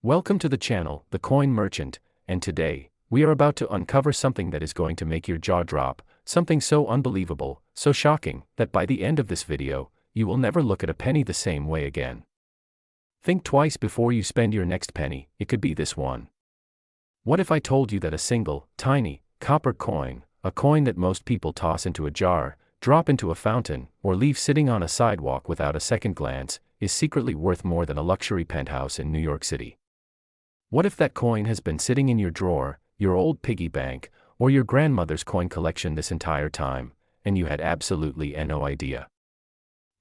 Welcome to the channel, The Coin Merchant, and today, we are about to uncover something that is going to make your jaw drop, something so unbelievable, so shocking, that by the end of this video, you will never look at a penny the same way again. Think twice before you spend your next penny. It could be this one. What if I told you that a single, tiny, copper coin, a coin that most people toss into a jar, drop into a fountain, or leave sitting on a sidewalk without a second glance, is secretly worth more than a luxury penthouse in New York City? What if that coin has been sitting in your drawer, your old piggy bank, or your grandmother's coin collection this entire time, and you had absolutely no idea?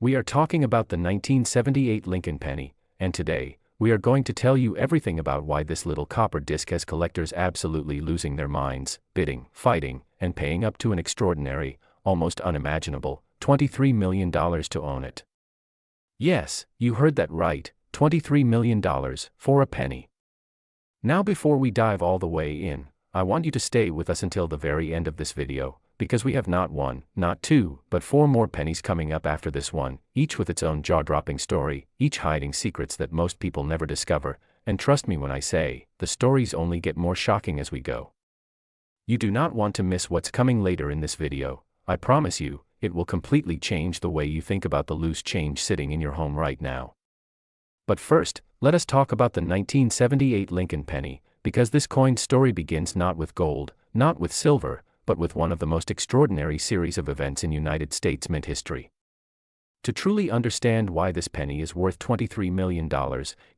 We are talking about the 1978 Lincoln Penny, and today, we are going to tell you everything about why this little copper disc has collectors absolutely losing their minds, bidding, fighting, and paying up to an extraordinary, almost unimaginable, $23 million to own it. Yes, you heard that right, $23 million, for a penny. Now before we dive all the way in, I want you to stay with us until the very end of this video, because we have not one, not two, but four more pennies coming up after this one, each with its own jaw-dropping story, each hiding secrets that most people never discover, and trust me when I say, the stories only get more shocking as we go. You do not want to miss what's coming later in this video. I promise you, it will completely change the way you think about the loose change sitting in your home right now. But first, let us talk about the 1978 Lincoln Penny, because this coin story begins not with gold, not with silver, but with one of the most extraordinary series of events in United States mint history. To truly understand why this penny is worth $23 million,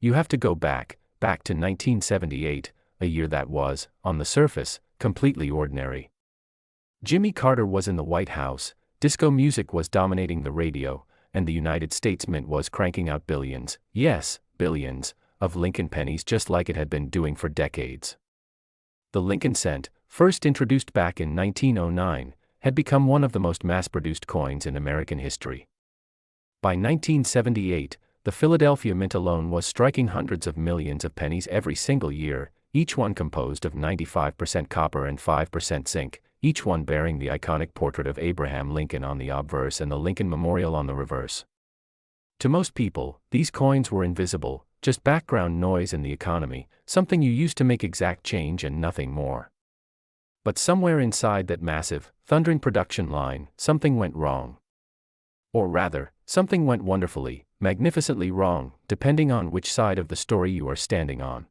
you have to go back to 1978, a year that was, on the surface, completely ordinary. Jimmy Carter was in the White House, disco music was dominating the radio, and the United States Mint was cranking out billions, yes, billions, of Lincoln pennies just like it had been doing for decades. The Lincoln cent, first introduced back in 1909, had become one of the most mass-produced coins in American history. By 1978, the Philadelphia Mint alone was striking hundreds of millions of pennies every single year, each one composed of 95% copper and 5% zinc, each one bearing the iconic portrait of Abraham Lincoln on the obverse and the Lincoln Memorial on the reverse. To most people, these coins were invisible, just background noise in the economy, something you used to make exact change and nothing more. But somewhere inside that massive, thundering production line, something went wrong. Or rather, something went wonderfully, magnificently wrong, depending on which side of the story you are standing on.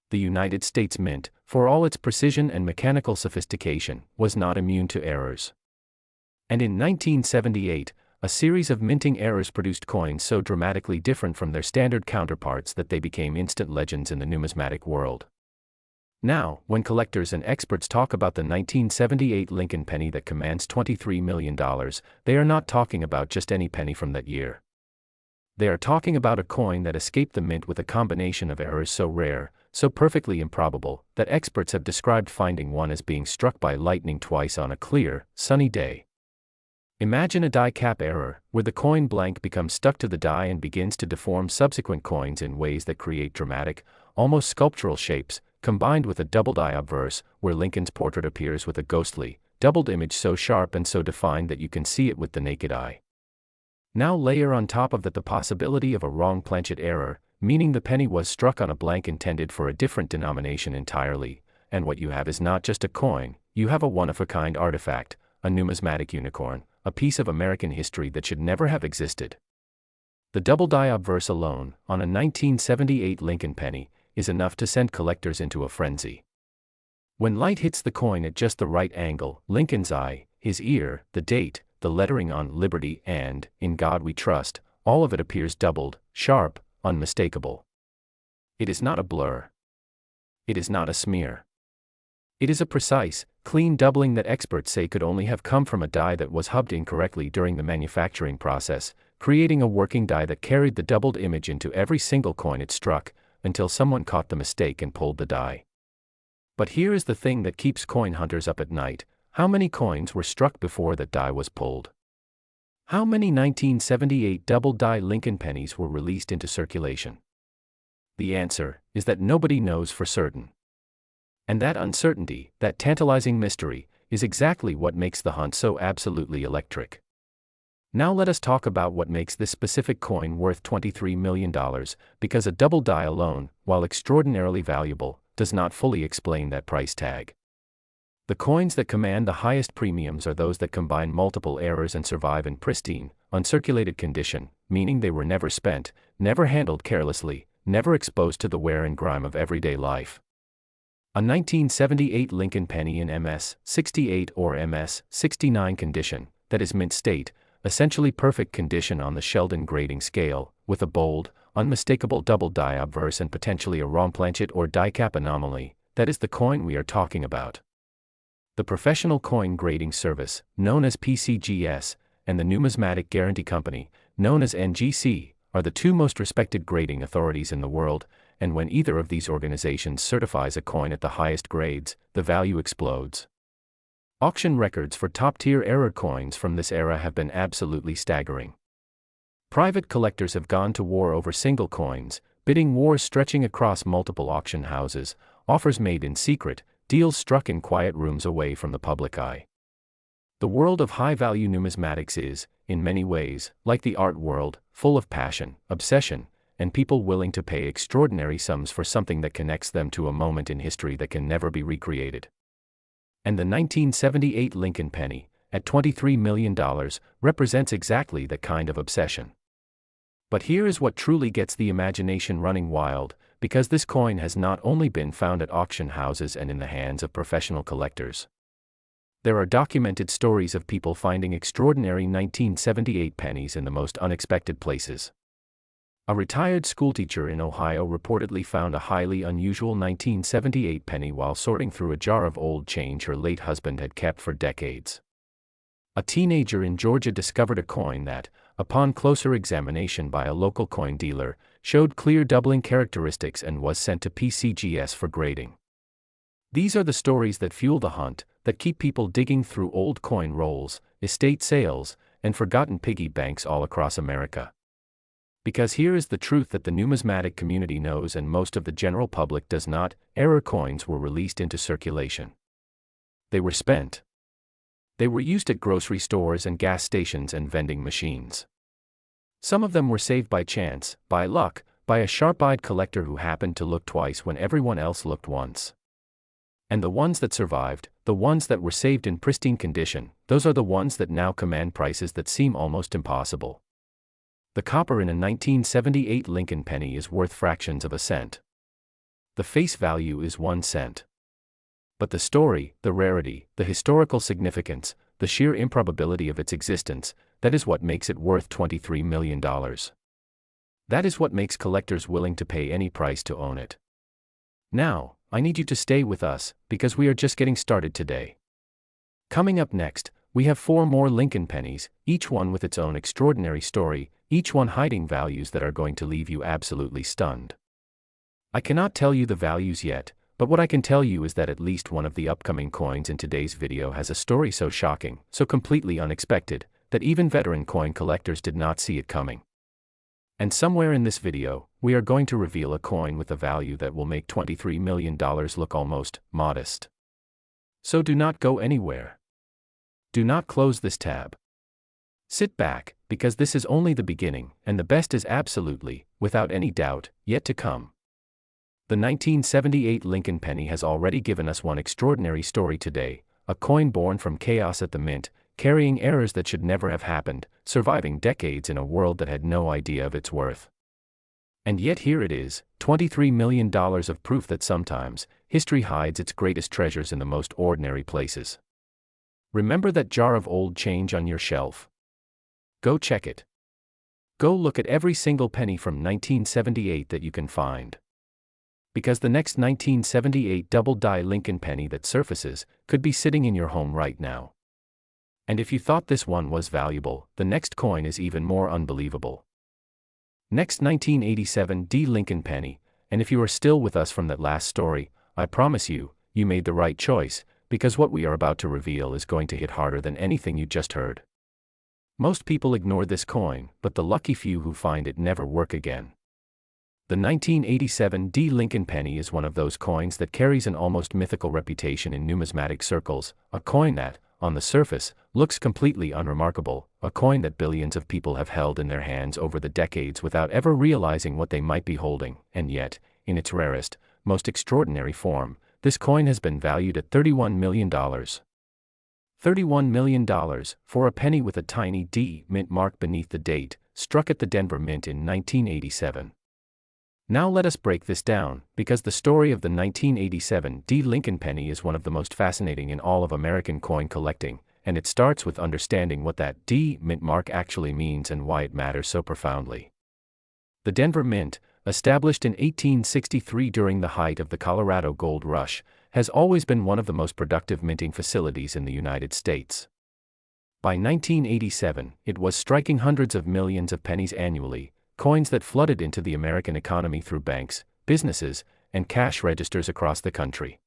The United States Mint, for all its precision and mechanical sophistication, was not immune to errors. And in 1978, a series of minting errors produced coins so dramatically different from their standard counterparts that they became instant legends in the numismatic world. Now, when collectors and experts talk about the 1978 Lincoln penny that commands $23 million, they are not talking about just any penny from that year. They are talking about a coin that escaped the mint with a combination of errors so rare, so perfectly improbable, that experts have described finding one as being struck by lightning twice on a clear, sunny day. Imagine a die cap error, where the coin blank becomes stuck to the die and begins to deform subsequent coins in ways that create dramatic, almost sculptural shapes, combined with a double die obverse, where Lincoln's portrait appears with a ghostly, doubled image so sharp and so defined that you can see it with the naked eye. Now layer on top of that the possibility of a wrong planchet error, meaning the penny was struck on a blank intended for a different denomination entirely, and what you have is not just a coin, you have a one-of-a-kind artifact, a numismatic unicorn, a piece of American history that should never have existed. The double die obverse alone, on a 1978 Lincoln penny, is enough to send collectors into a frenzy. When light hits the coin at just the right angle, Lincoln's eye, his ear, the date, the lettering on Liberty and In God We Trust, all of it appears doubled, sharp, unmistakable. It is not a blur. It is not a smear. It is a precise, clean doubling that experts say could only have come from a die that was hubbed incorrectly during the manufacturing process, creating a working die that carried the doubled image into every single coin it struck, until someone caught the mistake and pulled the die. But here is the thing that keeps coin hunters up at night: how many coins were struck before that die was pulled? How many 1978 double die Lincoln pennies were released into circulation? The answer is that nobody knows for certain. And that uncertainty, that tantalizing mystery, is exactly what makes the hunt so absolutely electric. Now let us talk about what makes this specific coin worth $23 million, because a double die alone, while extraordinarily valuable, does not fully explain that price tag. The coins that command the highest premiums are those that combine multiple errors and survive in pristine, uncirculated condition, meaning they were never spent, never handled carelessly, never exposed to the wear and grime of everyday life. A 1978 Lincoln Penny in MS-68 or MS-69 condition, that is mint state, essentially perfect condition on the Sheldon grading scale, with a bold, unmistakable double die obverse and potentially a wrong planchet or die cap anomaly, that is the coin we are talking about. The Professional Coin Grading Service, known as PCGS, and the Numismatic Guarantee Company, known as NGC, are the two most respected grading authorities in the world, and when either of these organizations certifies a coin at the highest grades, the value explodes. Auction records for top-tier error coins from this era have been absolutely staggering. Private collectors have gone to war over single coins, bidding wars stretching across multiple auction houses, offers made in secret, deals struck in quiet rooms away from the public eye. The world of high-value numismatics is, in many ways, like the art world, full of passion, obsession, and people willing to pay extraordinary sums for something that connects them to a moment in history that can never be recreated. And the 1978 Lincoln Penny, at $23 million, represents exactly that kind of obsession. But here is what truly gets the imagination running wild, because this coin has not only been found at auction houses and in the hands of professional collectors. There are documented stories of people finding extraordinary 1978 pennies in the most unexpected places. A retired schoolteacher in Ohio reportedly found a highly unusual 1978 penny while sorting through a jar of old change her late husband had kept for decades. A teenager in Georgia discovered a coin that, upon closer examination by a local coin dealer, showed clear doubling characteristics and was sent to PCGS for grading. These are the stories that fuel the hunt, that keep people digging through old coin rolls, estate sales, and forgotten piggy banks all across America. Because here is the truth that the numismatic community knows and most of the general public does not: error coins were released into circulation. They were spent. They were used at grocery stores and gas stations and vending machines. Some of them were saved by chance, by luck, by a sharp-eyed collector who happened to look twice when everyone else looked once. And the ones that survived, the ones that were saved in pristine condition, those are the ones that now command prices that seem almost impossible. The copper in a 1978 Lincoln Penny is worth fractions of a cent. The face value is 1 cent. But the story, the rarity, the historical significance, the sheer improbability of its existence, that is what makes it worth $23 million. That is what makes collectors willing to pay any price to own it. Now, I need you to stay with us, because we are just getting started today. Coming up next, we have 4 more Lincoln pennies, each one with its own extraordinary story, each one hiding values that are going to leave you absolutely stunned. I cannot tell you the values yet, but what I can tell you is that at least one of the upcoming coins in today's video has a story so shocking, so completely unexpected, that even veteran coin collectors did not see it coming. And somewhere in this video, we are going to reveal a coin with a value that will make $23 million look almost modest. So do not go anywhere. Do not close this tab. Sit back, because this is only the beginning, and the best is absolutely, without any doubt, yet to come. The 1978 Lincoln Penny has already given us one extraordinary story today, a coin born from chaos at the mint, carrying errors that should never have happened, surviving decades in a world that had no idea of its worth. And yet here it is, $23 million of proof that sometimes, history hides its greatest treasures in the most ordinary places. Remember that jar of old change on your shelf? Go check it. Go look at every single penny from 1978 that you can find. Because the next 1978 double-die Lincoln Penny that surfaces could be sitting in your home right now. And if you thought this one was valuable, the next coin is even more unbelievable. Next 1987 D Lincoln Penny, and if you are still with us from that last story, I promise you, you made the right choice, because what we are about to reveal is going to hit harder than anything you just heard. Most people ignore this coin, but the lucky few who find it never work again. The 1987 D Lincoln Penny is one of those coins that carries an almost mythical reputation in numismatic circles, a coin that, on the surface, looks completely unremarkable, a coin that billions of people have held in their hands over the decades without ever realizing what they might be holding, and yet, in its rarest, most extraordinary form, this coin has been valued at $31 million. $31 million for a penny with a tiny D mint mark beneath the date, struck at the Denver Mint in 1987. Now let us break this down, because the story of the 1987 D Lincoln penny is one of the most fascinating in all of American coin collecting, and it starts with understanding what that D mint mark actually means and why it matters so profoundly. The Denver Mint, established in 1863 during the height of the Colorado Gold Rush, has always been one of the most productive minting facilities in the United States. By 1987, it was striking hundreds of millions of pennies annually, coins that flooded into the American economy through banks, businesses, and cash registers across the country.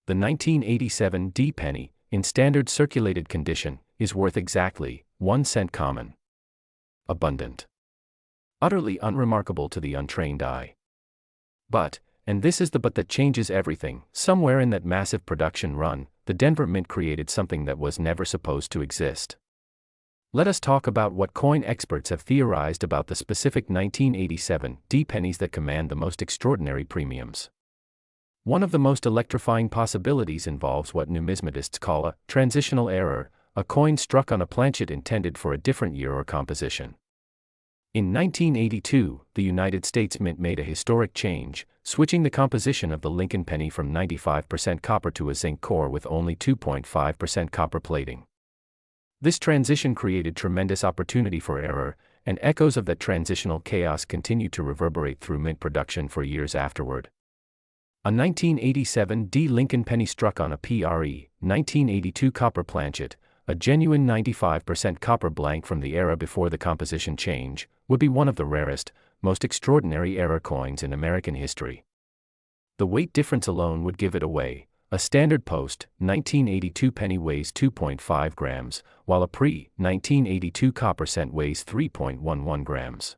The 1987 D penny, in standard circulated condition, is worth exactly 1 cent common. Abundant. Utterly unremarkable to the untrained eye. But, and this is the but that changes everything, somewhere in that massive production run, the Denver Mint created something that was never supposed to exist. Let us talk about what coin experts have theorized about the specific 1987 D pennies that command the most extraordinary premiums. One of the most electrifying possibilities involves what numismatists call a transitional error, a coin struck on a planchet intended for a different year or composition. In 1982, the United States Mint made a historic change, switching the composition of the Lincoln penny from 95% copper to a zinc core with only 2.5% copper plating. This transition created tremendous opportunity for error, and echoes of that transitional chaos continued to reverberate through mint production for years afterward. A 1987 D Lincoln penny struck on a PRE 1982 copper planchet, a genuine 95% copper blank from the era before the composition change, would be one of the rarest, most extraordinary error coins in American history. The weight difference alone would give it away. A standard post 1982 penny weighs 2.5 grams, while a pre-1982 copper cent weighs 3.11 grams.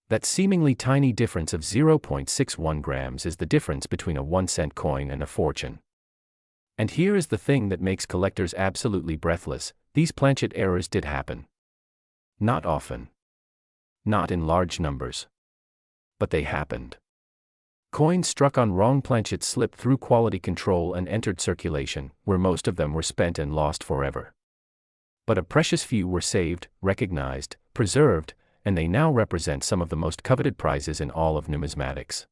That seemingly tiny difference of 0.61 grams is the difference between a 1-cent coin and a fortune. And here is the thing that makes collectors absolutely breathless: these planchet errors did happen. Not often. Not in large numbers. But they happened. Coins struck on wrong planchets slipped through quality control and entered circulation, where most of them were spent and lost forever. But a precious few were saved, recognized, preserved, and they now represent some of the most coveted prizes in all of numismatics.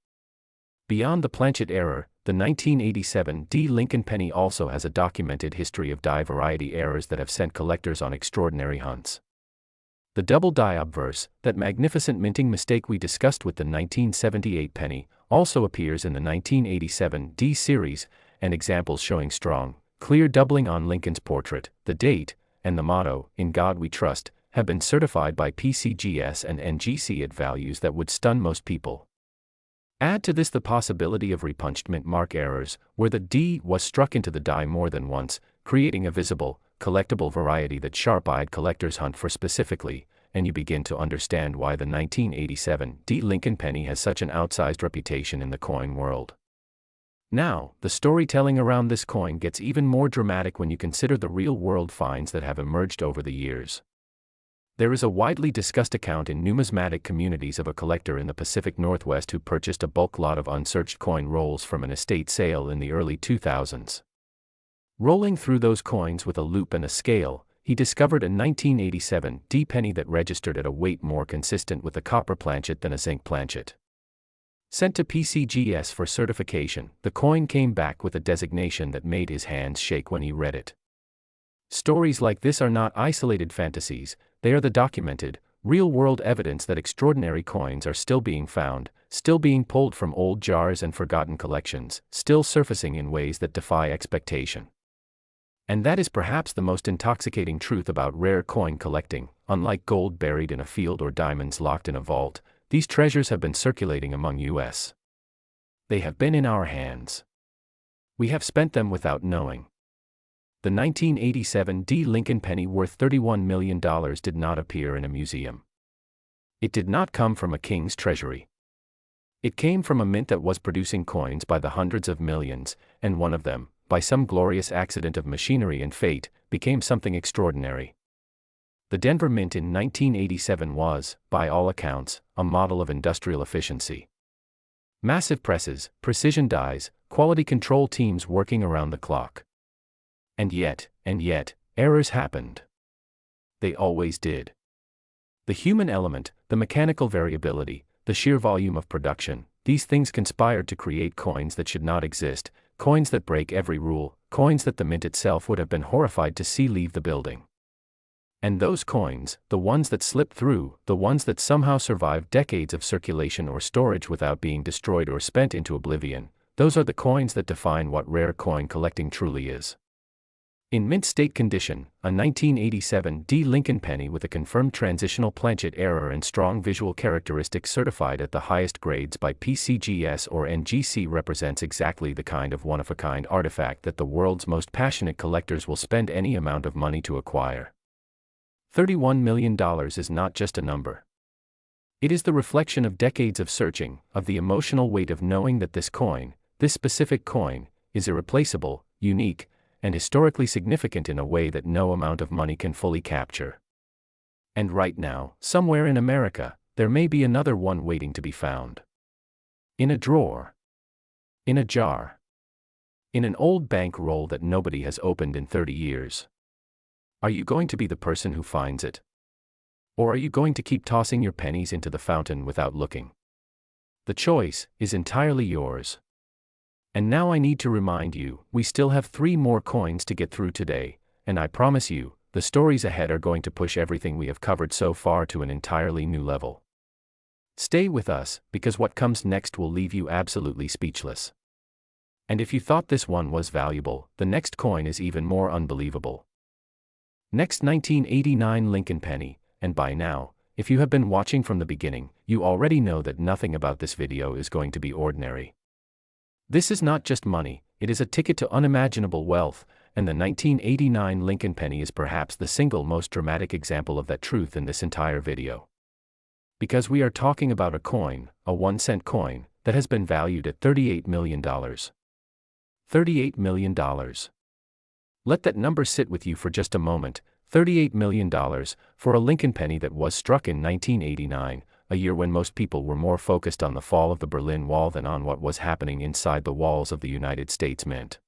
Beyond the planchet error, the 1987 D Lincoln penny also has a documented history of die variety errors that have sent collectors on extraordinary hunts. The double die obverse, that magnificent minting mistake we discussed with the 1978 penny, also appears in the 1987 D series, and examples showing strong, clear doubling on Lincoln's portrait, the date, and the motto, "In God We Trust," have been certified by PCGS and NGC at values that would stun most people. Add to this the possibility of repunched mint mark errors, where the D was struck into the die more than once, creating a visible, collectible variety that sharp-eyed collectors hunt for specifically, and you begin to understand why the 1987 D Lincoln penny has such an outsized reputation in the coin world. Now, the storytelling around this coin gets even more dramatic when you consider the real-world finds that have emerged over the years. There is a widely discussed account in numismatic communities of a collector in the Pacific Northwest who purchased a bulk lot of unsearched coin rolls from an estate sale in the early 2000s. Rolling through those coins with a loop and a scale, he discovered a 1987 D penny that registered at a weight more consistent with a copper planchet than a zinc planchet. Sent to PCGS for certification, the coin came back with a designation that made his hands shake when he read it. Stories like this are not isolated fantasies, they are the documented, real-world evidence that extraordinary coins are still being found, still being pulled from old jars and forgotten collections, still surfacing in ways that defy expectation. And that is perhaps the most intoxicating truth about rare coin collecting. Unlike gold buried in a field or diamonds locked in a vault, these treasures have been circulating among us. They have been in our hands. We have spent them without knowing. The 1987 D Lincoln penny worth $31 million did not appear in a museum. It did not come from a king's treasury. It came from a mint that was producing coins by the hundreds of millions, and one of them, by some glorious accident of machinery and fate, became something extraordinary. The Denver Mint in 1987 was, by all accounts, a model of industrial efficiency. Massive presses, precision dies, quality control teams working around the clock. And yet, errors happened. They always did. The human element, the mechanical variability, the sheer volume of production, these things conspired to create coins that should not exist, coins that break every rule, coins that the mint itself would have been horrified to see leave the building. And those coins, the ones that slipped through, the ones that somehow survived decades of circulation or storage without being destroyed or spent into oblivion, those are the coins that define what rare coin collecting truly is. In mint state condition, a 1987 Lincoln Penny with a confirmed transitional planchet error and strong visual characteristics certified at the highest grades by PCGS or NGC represents exactly the kind of one-of-a-kind artifact that the world's most passionate collectors will spend any amount of money to acquire. $31 million is not just a number. It is the reflection of decades of searching, of the emotional weight of knowing that this coin, this specific coin, is irreplaceable, unique, and historically significant in a way that no amount of money can fully capture. And right now, somewhere in America, there may be another one waiting to be found. In a drawer. In a jar. In an old bank roll that nobody has opened in 30 years. Are you going to be the person who finds it? Or are you going to keep tossing your pennies into the fountain without looking? The choice is entirely yours. And now I need to remind you, we still have 3 more coins to get through today, and I promise you, the stories ahead are going to push everything we have covered so far to an entirely new level. Stay with us, because what comes next will leave you absolutely speechless. And if you thought this one was valuable, the next coin is even more unbelievable. Next, 1989 Lincoln Penny, and by now, if you have been watching from the beginning, you already know that nothing about this video is going to be ordinary. This is not just money, it is a ticket to unimaginable wealth, and the 1989 Lincoln Penny is perhaps the single most dramatic example of that truth in this entire video. Because we are talking about a coin, a 1-cent coin, that has been valued at $38 million. $38 million. Let that number sit with you for just a moment. $38 million, for a Lincoln Penny that was struck in 1989, a year when most people were more focused on the fall of the Berlin Wall than on what was happening inside the walls of the United States Mint.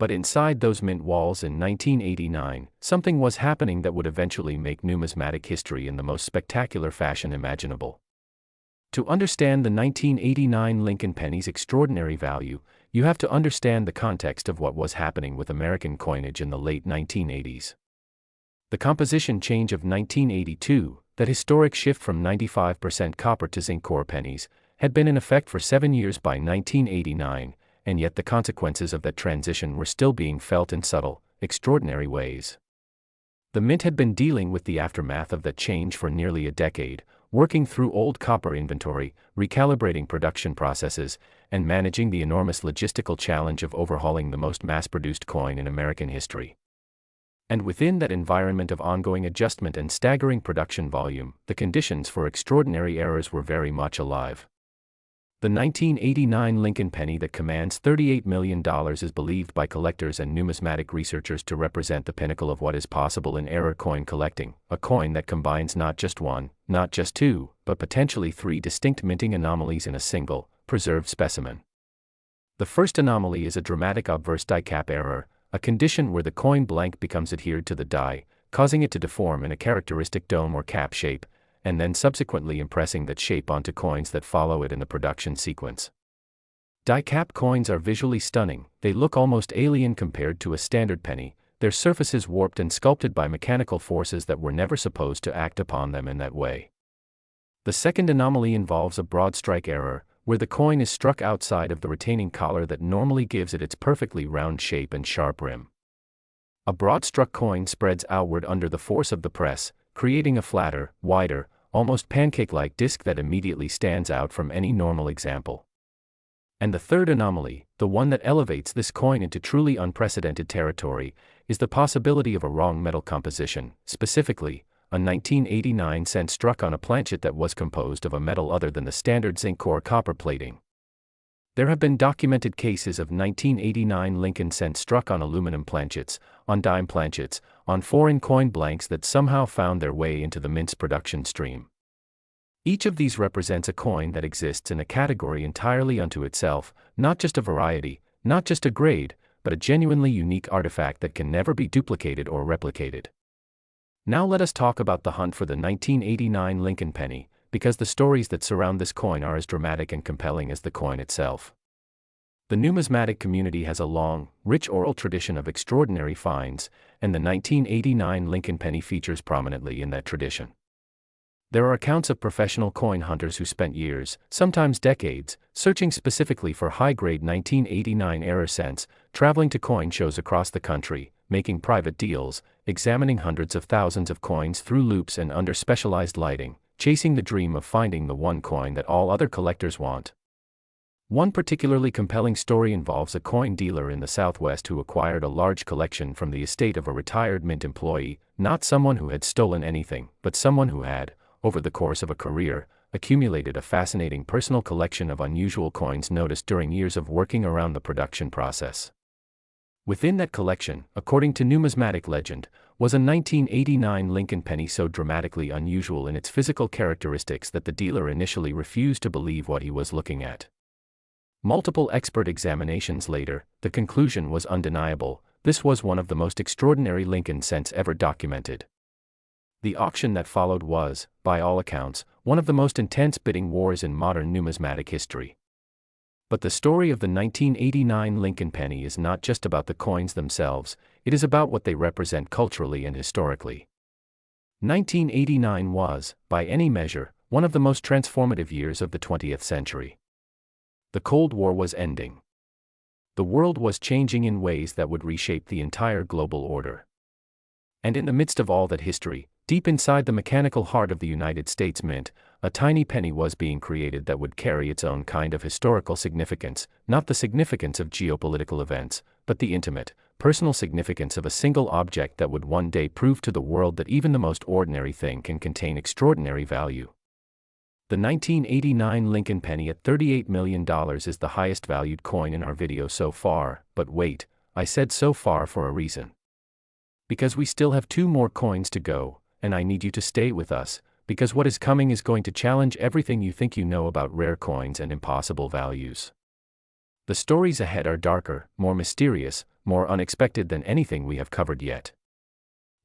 But inside those mint walls in 1989, something was happening that would eventually make numismatic history in the most spectacular fashion imaginable. To understand the 1989 Lincoln Penny's extraordinary value, you have to understand the context of what was happening with American coinage in the late 1980s. The composition change of 1982, that historic shift from 95% copper to zinc core pennies, had been in effect for 7 years by 1989, and yet the consequences of that transition were still being felt in subtle, extraordinary ways. The mint had been dealing with the aftermath of that change for nearly a decade, working through old copper inventory, recalibrating production processes, and managing the enormous logistical challenge of overhauling the most mass-produced coin in American history. And within that environment of ongoing adjustment and staggering production volume, the conditions for extraordinary errors were very much alive. The 1989 Lincoln Penny that commands $38 million is believed by collectors and numismatic researchers to represent the pinnacle of what is possible in error coin collecting, a coin that combines not just 1, not just 2, but potentially 3 distinct minting anomalies in a single, preserved specimen. The first anomaly is a dramatic obverse die cap error, a condition where the coin blank becomes adhered to the die, causing it to deform in a characteristic dome or cap shape, and then subsequently impressing that shape onto coins that follow it in the production sequence. Die cap coins are visually stunning, they look almost alien compared to a standard penny, their surfaces warped and sculpted by mechanical forces that were never supposed to act upon them in that way. The second anomaly involves a broad strike error, where the coin is struck outside of the retaining collar that normally gives it its perfectly round shape and sharp rim. A broad-struck coin spreads outward under the force of the press, creating a flatter, wider, almost pancake-like disc that immediately stands out from any normal example. And the third anomaly, the one that elevates this coin into truly unprecedented territory, is the possibility of a wrong metal composition, specifically, a 1989 cent struck on a planchet that was composed of a metal other than the standard zinc core copper plating. There have been documented cases of 1989 Lincoln cents struck on aluminum planchets, on dime planchets, on foreign coin blanks that somehow found their way into the mint's production stream. Each of these represents a coin that exists in a category entirely unto itself, not just a variety, not just a grade, but a genuinely unique artifact that can never be duplicated or replicated. Now let us talk about the hunt for the 1989 Lincoln penny, because the stories that surround this coin are as dramatic and compelling as the coin itself. The numismatic community has a long, rich oral tradition of extraordinary finds, and the 1989 Lincoln penny features prominently in that tradition. There are accounts of professional coin hunters who spent years, sometimes decades, searching specifically for high-grade 1989 era cents, traveling to coin shows across the country, making private deals, examining hundreds of thousands of coins through loupes and under specialized lighting, chasing the dream of finding the one coin that all other collectors want. One particularly compelling story involves a coin dealer in the Southwest who acquired a large collection from the estate of a retired mint employee, not someone who had stolen anything, but someone who had, over the course of a career, accumulated a fascinating personal collection of unusual coins noticed during years of working around the production process. Within that collection, according to numismatic legend, was a 1989 Lincoln penny so dramatically unusual in its physical characteristics that the dealer initially refused to believe what he was looking at. Multiple expert examinations later, the conclusion was undeniable: this was one of the most extraordinary Lincoln cents ever documented. The auction that followed was, by all accounts, one of the most intense bidding wars in modern numismatic history. But the story of the 1989 Lincoln penny is not just about the coins themselves, it is about what they represent culturally and historically. 1989 was, by any measure, one of the most transformative years of the 20th century. The Cold War was ending. The world was changing in ways that would reshape the entire global order. And in the midst of all that history, deep inside the mechanical heart of the United States Mint, a tiny penny was being created that would carry its own kind of historical significance, not the significance of geopolitical events, but the intimate, personal significance of a single object that would one day prove to the world that even the most ordinary thing can contain extraordinary value. The 1989 Lincoln penny at $38 million is the highest valued coin in our video so far, but wait, I said so far for a reason. Because we still have 2 more coins to go, and I need you to stay with us, because what is coming is going to challenge everything you think you know about rare coins and impossible values. The stories ahead are darker, more mysterious, more unexpected than anything we have covered yet.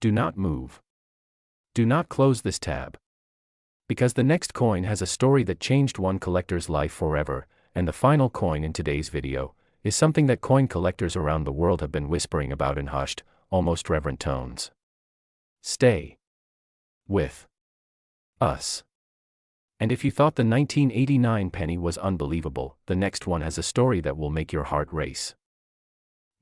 Do not move. Do not close this tab. Because the next coin has a story that changed one collector's life forever, and the final coin in today's video is something that coin collectors around the world have been whispering about in hushed, almost reverent tones. Stay with us. And if you thought the 1989 penny was unbelievable, the next one has a story that will make your heart race.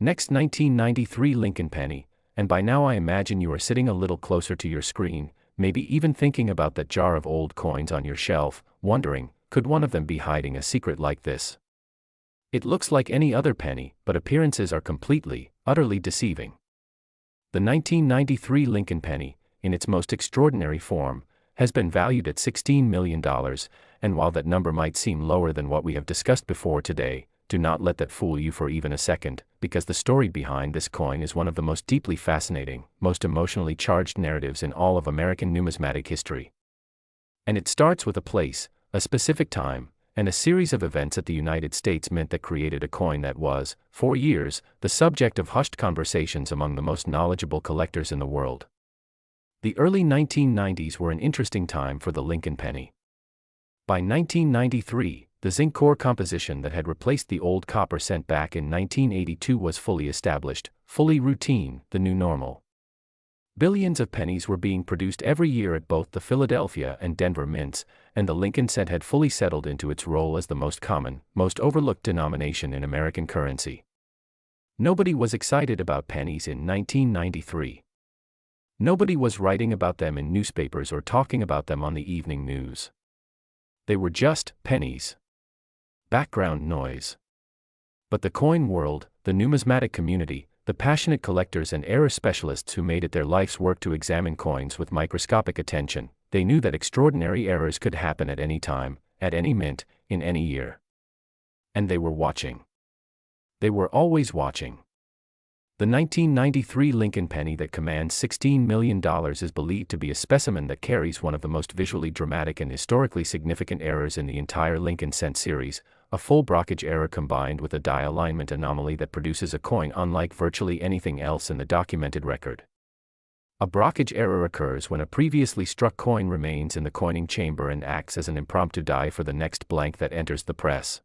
Next, 1993 Lincoln penny, and by now I imagine you are sitting a little closer to your screen, maybe even thinking about that jar of old coins on your shelf, wondering, could one of them be hiding a secret like this? It looks like any other penny, but appearances are completely, utterly deceiving. The 1993 Lincoln penny, in its most extraordinary form, has been valued at $16 million, and while that number might seem lower than what we have discussed before today, do not let that fool you for even a second, because the story behind this coin is one of the most deeply fascinating, most emotionally charged narratives in all of American numismatic history. And it starts with a place, a specific time, and a series of events at the United States Mint that created a coin that was, for years, the subject of hushed conversations among the most knowledgeable collectors in the world. The early 1990s were an interesting time for the Lincoln penny. By 1993, the zinc core composition that had replaced the old copper cent back in 1982 was fully established, fully routine, the new normal. Billions of pennies were being produced every year at both the Philadelphia and Denver mints, and the Lincoln cent had fully settled into its role as the most common, most overlooked denomination in American currency. Nobody was excited about pennies in 1993. Nobody was writing about them in newspapers or talking about them on the evening news. They were just pennies. Background noise. But the coin world, the numismatic community, the passionate collectors and era specialists who made it their life's work to examine coins with microscopic attention, they knew that extraordinary errors could happen at any time, at any mint, in any year. And they were watching. They were always watching. The 1993 Lincoln penny that commands $16 million is believed to be a specimen that carries one of the most visually dramatic and historically significant errors in the entire Lincoln cent series, a full brockage error combined with a die alignment anomaly that produces a coin unlike virtually anything else in the documented record. A brockage error occurs when a previously struck coin remains in the coining chamber and acts as an impromptu die for the next blank that enters the press.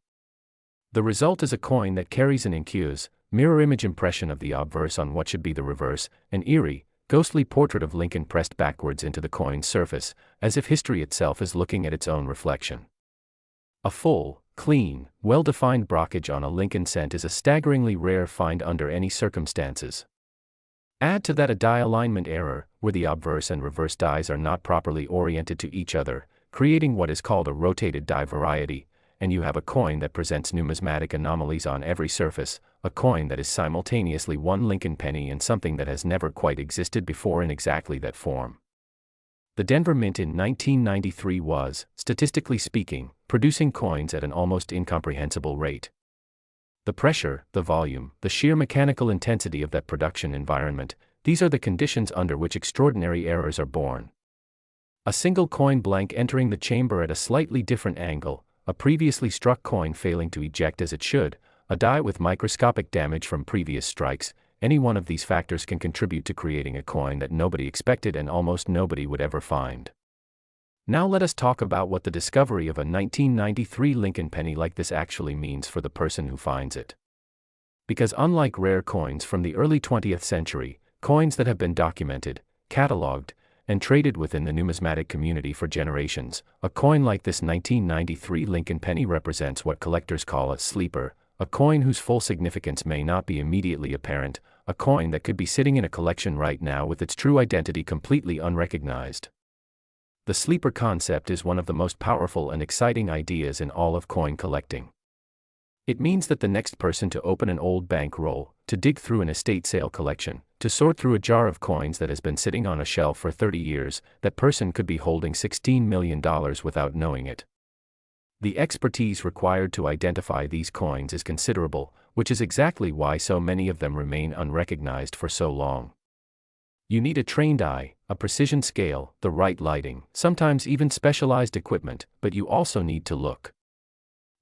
The result is a coin that carries an incuse, mirror image impression of the obverse on what should be the reverse, an eerie, ghostly portrait of Lincoln pressed backwards into the coin's surface, as if history itself is looking at its own reflection. A full, clean, well-defined brockage on a Lincoln cent is a staggeringly rare find under any circumstances. Add to that a die alignment error, where the obverse and reverse dies are not properly oriented to each other, creating what is called a rotated die variety, and you have a coin that presents numismatic anomalies on every surface, a coin that is simultaneously one Lincoln penny and something that has never quite existed before in exactly that form. The Denver Mint in 1993 was, statistically speaking, producing coins at an almost incomprehensible rate. The pressure, the volume, the sheer mechanical intensity of that production environment, these are the conditions under which extraordinary errors are born. A single coin blank entering the chamber at a slightly different angle, a previously struck coin failing to eject as it should, a die with microscopic damage from previous strikes, any one of these factors can contribute to creating a coin that nobody expected and almost nobody would ever find. Now let us talk about what the discovery of a 1993 Lincoln penny like this actually means for the person who finds it. Because unlike rare coins from the early 20th century, coins that have been documented, catalogued, and traded within the numismatic community for generations, a coin like this 1993 Lincoln penny represents what collectors call a sleeper, a coin whose full significance may not be immediately apparent, a coin that could be sitting in a collection right now with its true identity completely unrecognized. The sleeper concept is one of the most powerful and exciting ideas in all of coin collecting. It means that the next person to open an old bank roll, to dig through an estate sale collection, to sort through a jar of coins that has been sitting on a shelf for 30 years, that person could be holding $16 million without knowing it. The expertise required to identify these coins is considerable, which is exactly why so many of them remain unrecognized for so long. You need a trained eye, a precision scale, the right lighting, sometimes even specialized equipment, but you also need to look.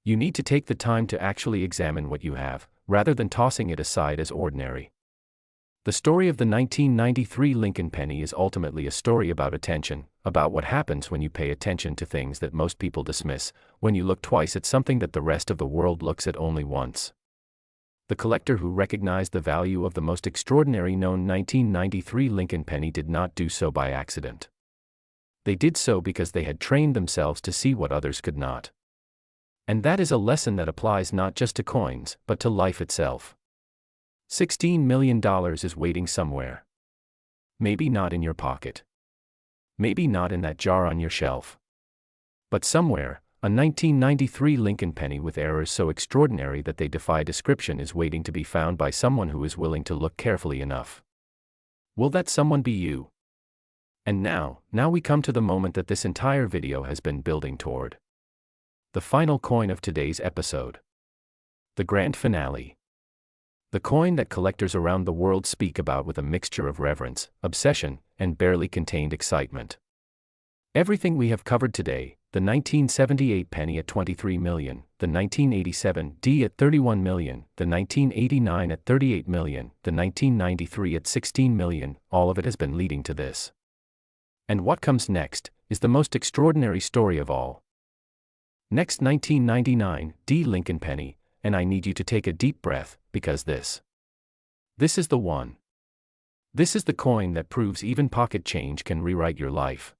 You need to take the time to actually examine what you have, rather than tossing it aside as ordinary. The story of the 1993 Lincoln penny is ultimately a story about attention, about what happens when you pay attention to things that most people dismiss, when you look twice at something that the rest of the world looks at only once. The collector who recognized the value of the most extraordinary known 1993 Lincoln penny did not do so by accident. They did so because they had trained themselves to see what others could not. And that is a lesson that applies not just to coins, but to life itself. $16 million is waiting somewhere. Maybe not in your pocket. Maybe not in that jar on your shelf. But somewhere, a 1993 Lincoln penny with errors so extraordinary that they defy description is waiting to be found by someone who is willing to look carefully enough. Will that someone be you? And now we come to the moment that this entire video has been building toward. The final coin of today's episode. The grand finale. The coin that collectors around the world speak about with a mixture of reverence, obsession, and barely contained excitement. Everything we have covered today, the 1978 penny at $23 million, the 1987 D at $31 million, the 1989 at $38 million, the 1993 at $16 million, all of it has been leading to this. And what comes next is the most extraordinary story of all. Next 1999 D Lincoln penny, and I need you to take a deep breath, because this is the one. This is the coin that proves even pocket change can rewrite your life.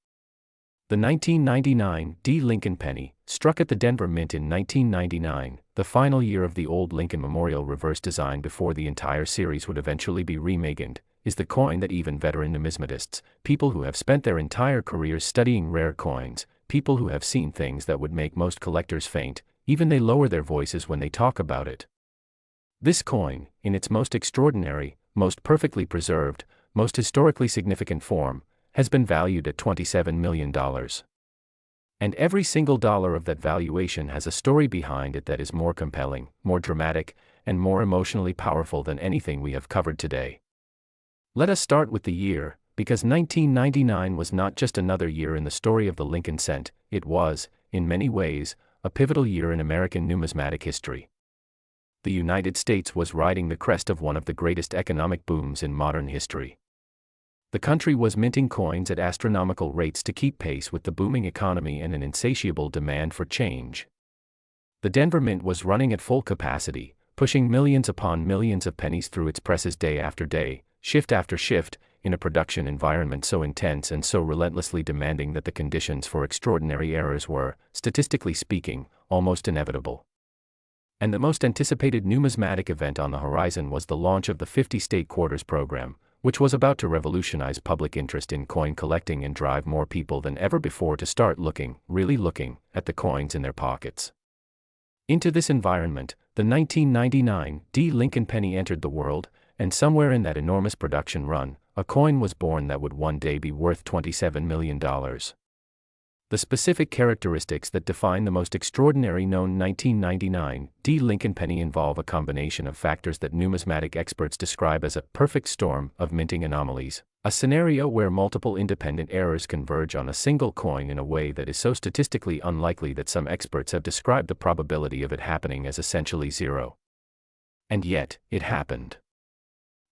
The 1999 D Lincoln penny, struck at the Denver Mint in 1999, the final year of the old Lincoln Memorial reverse design before the entire series would eventually be reimagined, is the coin that even veteran numismatists, people who have spent their entire careers studying rare coins, people who have seen things that would make most collectors faint, even they lower their voices when they talk about it. This coin, in its most extraordinary, most perfectly preserved, most historically significant form, has been valued at $27 million. And every single dollar of that valuation has a story behind it that is more compelling, more dramatic, and more emotionally powerful than anything we have covered today. Let us start with the year, because 1999 was not just another year in the story of the Lincoln cent, it was, in many ways, a pivotal year in American numismatic history. The United States was riding the crest of one of the greatest economic booms in modern history. The country was minting coins at astronomical rates to keep pace with the booming economy and an insatiable demand for change. The Denver Mint was running at full capacity, pushing millions upon millions of pennies through its presses day after day, shift after shift, in a production environment so intense and so relentlessly demanding that the conditions for extraordinary errors were, statistically speaking, almost inevitable. And the most anticipated numismatic event on the horizon was the launch of the 50-state quarters program, which was about to revolutionize public interest in coin collecting and drive more people than ever before to start looking, really looking, at the coins in their pockets. Into this environment, the 1999 Lincoln penny entered the world, and somewhere in that enormous production run, a coin was born that would one day be worth $27 million. The specific characteristics that define the most extraordinary known 1999 Lincoln penny involve a combination of factors that numismatic experts describe as a perfect storm of minting anomalies, a scenario where multiple independent errors converge on a single coin in a way that is so statistically unlikely that some experts have described the probability of it happening as essentially zero. And yet, it happened.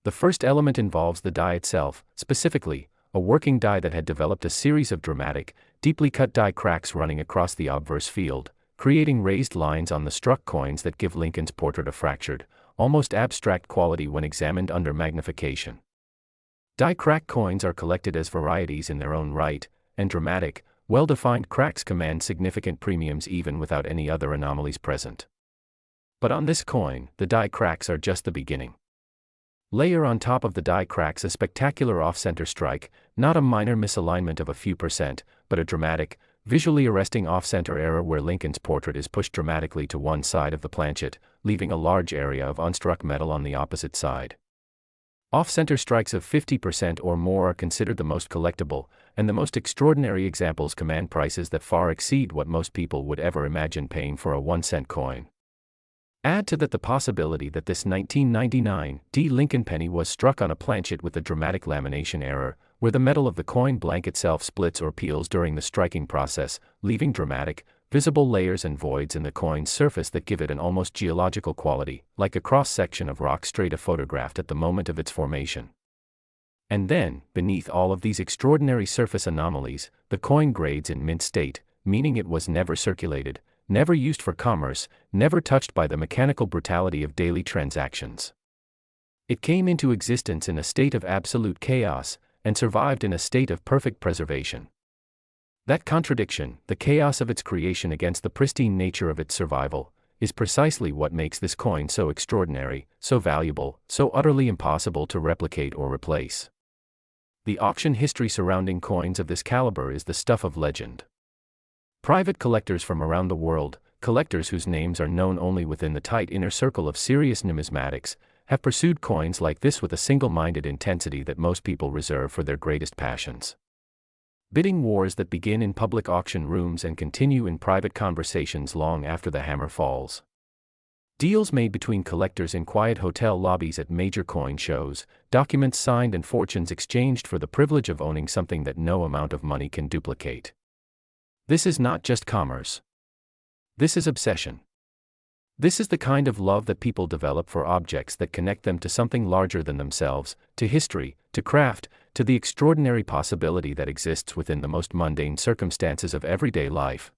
The first element involves the die itself, specifically, a working die that had developed a series of dramatic, deeply cut die cracks running across the obverse field, creating raised lines on the struck coins that give Lincoln's portrait a fractured, almost abstract quality when examined under magnification. Die crack coins are collected as varieties in their own right, and dramatic, well-defined cracks command significant premiums even without any other anomalies present. But on this coin, the die cracks are just the beginning. Layer on top of the die cracks a spectacular off-center strike, not a minor misalignment of a few percent, but a dramatic, visually arresting off-center error where Lincoln's portrait is pushed dramatically to one side of the planchet, leaving a large area of unstruck metal on the opposite side. Off-center strikes of 50% or more are considered the most collectible, and the most extraordinary examples command prices that far exceed what most people would ever imagine paying for a 1-cent coin. Add to that the possibility that this 1999 Lincoln penny was struck on a planchet with a dramatic lamination error, where the metal of the coin blank itself splits or peels during the striking process, leaving dramatic, visible layers and voids in the coin's surface that give it an almost geological quality, like a cross-section of rock strata photographed at the moment of its formation. And then, beneath all of these extraordinary surface anomalies, the coin grades in mint state, meaning it was never circulated, never used for commerce, never touched by the mechanical brutality of daily transactions. It came into existence in a state of absolute chaos, and survived in a state of perfect preservation. That contradiction, the chaos of its creation against the pristine nature of its survival, is precisely what makes this coin so extraordinary, so valuable, so utterly impossible to replicate or replace. The auction history surrounding coins of this caliber is the stuff of legend. Private collectors from around the world, collectors whose names are known only within the tight inner circle of serious numismatics, have pursued coins like this with a single-minded intensity that most people reserve for their greatest passions. Bidding wars that begin in public auction rooms and continue in private conversations long after the hammer falls. Deals made between collectors in quiet hotel lobbies at major coin shows, documents signed and fortunes exchanged for the privilege of owning something that no amount of money can duplicate. This is not just commerce. This is obsession. This is the kind of love that people develop for objects that connect them to something larger than themselves, to history, to craft, to the extraordinary possibility that exists within the most mundane circumstances of everyday life.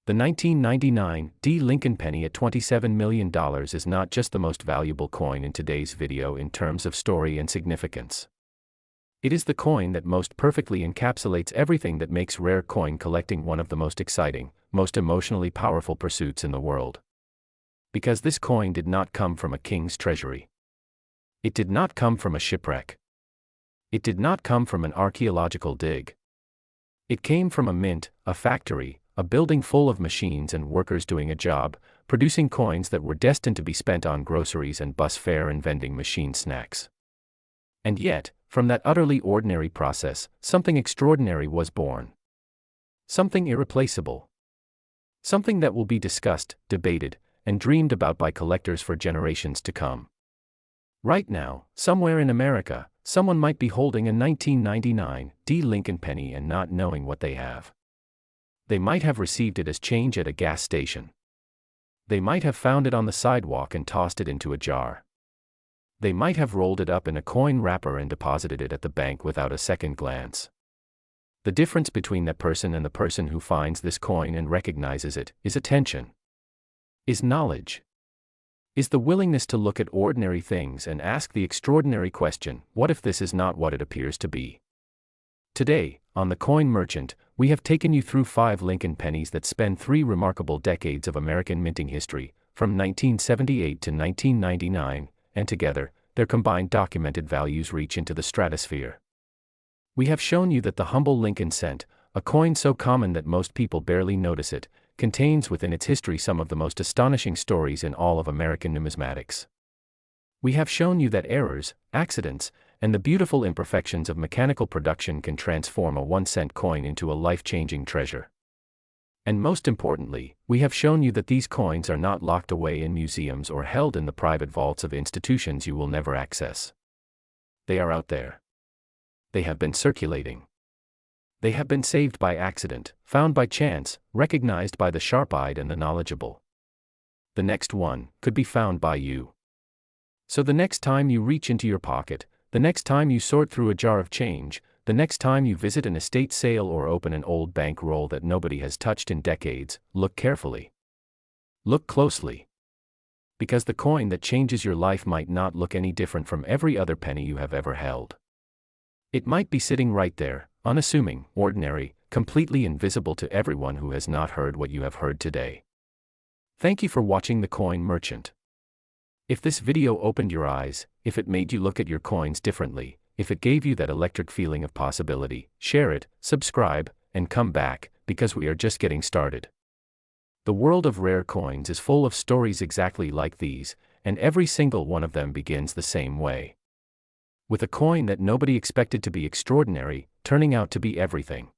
The 1999 Lincoln penny at $27 million is not just the most valuable coin in today's video in terms of story and significance. It is the coin that most perfectly encapsulates everything that makes rare coin collecting one of the most exciting, most emotionally powerful pursuits in the world. Because this coin did not come from a king's treasury. It did not come from a shipwreck. It did not come from an archaeological dig. It came from a mint, a factory, a building full of machines and workers doing a job, producing coins that were destined to be spent on groceries and bus fare and vending machine snacks. And yet, from that utterly ordinary process, something extraordinary was born. Something irreplaceable. Something that will be discussed, debated, and dreamed about by collectors for generations to come. Right now, somewhere in America, someone might be holding a 1999 Lincoln Penny and not knowing what they have. They might have received it as change at a gas station. They might have found it on the sidewalk and tossed it into a jar. They might have rolled it up in a coin wrapper and deposited it at the bank without a second glance. The difference between that person and the person who finds this coin and recognizes it is attention. Is knowledge. Is the willingness to look at ordinary things and ask the extraordinary question, what if this is not what it appears to be? Today, on The Coin Merchant, we have taken you through 5 Lincoln pennies that span 3 remarkable decades of American minting history, from 1978 to 1999, and together, their combined documented values reach into the stratosphere. We have shown you that the humble Lincoln cent, a coin so common that most people barely notice it, contains within its history some of the most astonishing stories in all of American numismatics. We have shown you that errors, accidents, and the beautiful imperfections of mechanical production can transform a 1-cent coin into a life-changing treasure. And most importantly, we have shown you that these coins are not locked away in museums or held in the private vaults of institutions you will never access. They are out there. They have been circulating. They have been saved by accident, found by chance, recognized by the sharp-eyed and the knowledgeable. The next one could be found by you. So the next time you reach into your pocket, the next time you sort through a jar of change, the next time you visit an estate sale or open an old bank roll that nobody has touched in decades, look carefully. Look closely. Because the coin that changes your life might not look any different from every other penny you have ever held. It might be sitting right there, unassuming, ordinary, completely invisible to everyone who has not heard what you have heard today. Thank you for watching The Coin Merchant. If this video opened your eyes, if it made you look at your coins differently, if it gave you that electric feeling of possibility, share it, subscribe, and come back, because we are just getting started. The world of rare coins is full of stories exactly like these, and every single one of them begins the same way. With a coin that nobody expected to be extraordinary, turning out to be everything.